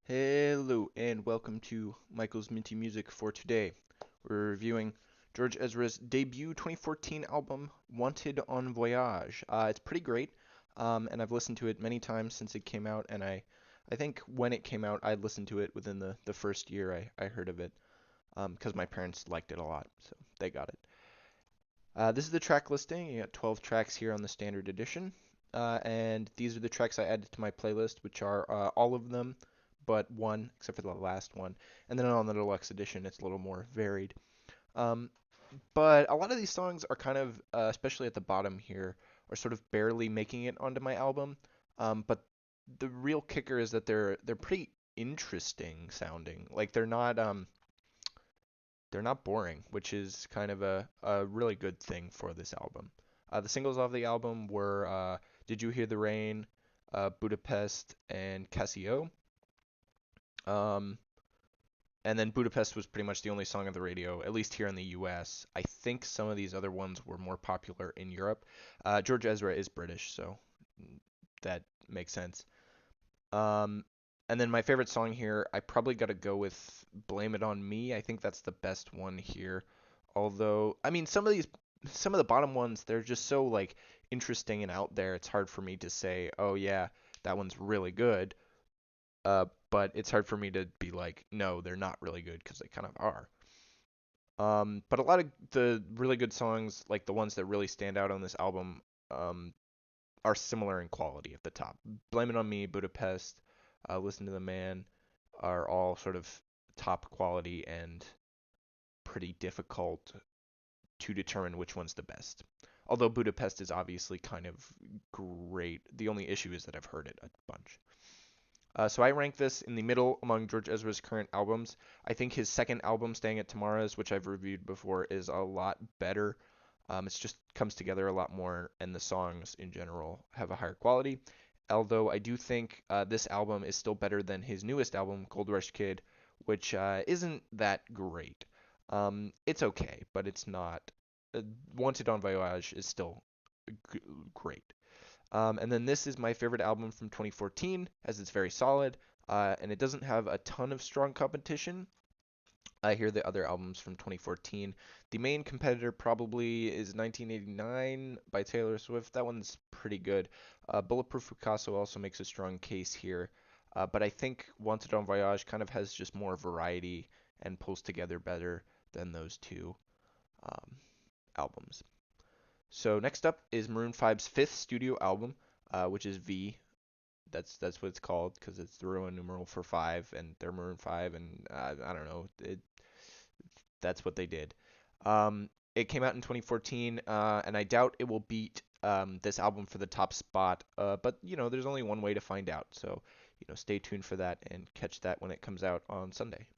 Hello and welcome to Michael's Minty Music for today. We're reviewing George Ezra's debut 2014 album, Wanted on Voyage. It's pretty great, and I've listened to it many times since it came out, and I think when it came out, I listened to it within the first year I heard of it, because my parents liked it a lot, so they got it. This is the track listing. You got 12 tracks here on the standard edition, and these are the tracks I added to my playlist, which are all of them but one, except for the last one. And then on the deluxe edition, it's a little more varied. Um, but a lot of these songs are kind of, especially at the bottom here, are sort of barely making it onto my album. But the real kicker is that they're pretty interesting sounding. Like they're not boring, which is kind of a really good thing for this album. The singles off the album were Did You Hear the Rain, Budapest, and Casio. Um, and then Budapest was pretty much the only song on the radio, at least here in the US. I think some of these other ones were more popular in Europe. George Ezra is British, so that makes sense. Um, and then my favorite song here, I probably got to go with Blame It On Me. I think that's the best one here. Although, I mean, some of the bottom ones, they're just so like interesting and out there. It's hard for me to say, oh yeah, that one's really good. But it's hard for me to be like, no, they're not really good because they kind of are. But a lot of the really good songs, like the ones that really stand out on this album, um, are similar in quality at the top. Blame It On Me, Budapest, Listen to the Man are all sort of top quality and pretty difficult to determine which one's the best. Although Budapest is obviously kind of great. The only issue is that I've heard it a bunch. So I rank this in the middle among George Ezra's current albums. I think his second album, Staying at Tomorrow's, which I've reviewed before, is a lot better. It just comes together a lot more, and the songs in general have a higher quality. Although I do think this album is still better than his newest album, Gold Rush Kid, which isn't that great. It's okay, but it's not. Uh, Wanted on Voyage is still g- great. And then this is my favorite album from 2014, as it's very solid, and it doesn't have a ton of strong competition. I hear the other albums from 2014. The main competitor probably is 1989 by Taylor Swift. That one's pretty good. Bulletproof Picasso also makes a strong case here, but I think Wanted on Voyage kind of has just more variety and pulls together better than those two um, albums. So next up is Maroon 5's fifth studio album, which is V. That's what it's called because it's the Roman numeral for five, and they're Maroon 5, and I don't know. That's what they did. It came out in 2014, and I doubt it will beat this album for the top spot. But there's only one way to find out. So stay tuned for that and catch that when it comes out on Sunday.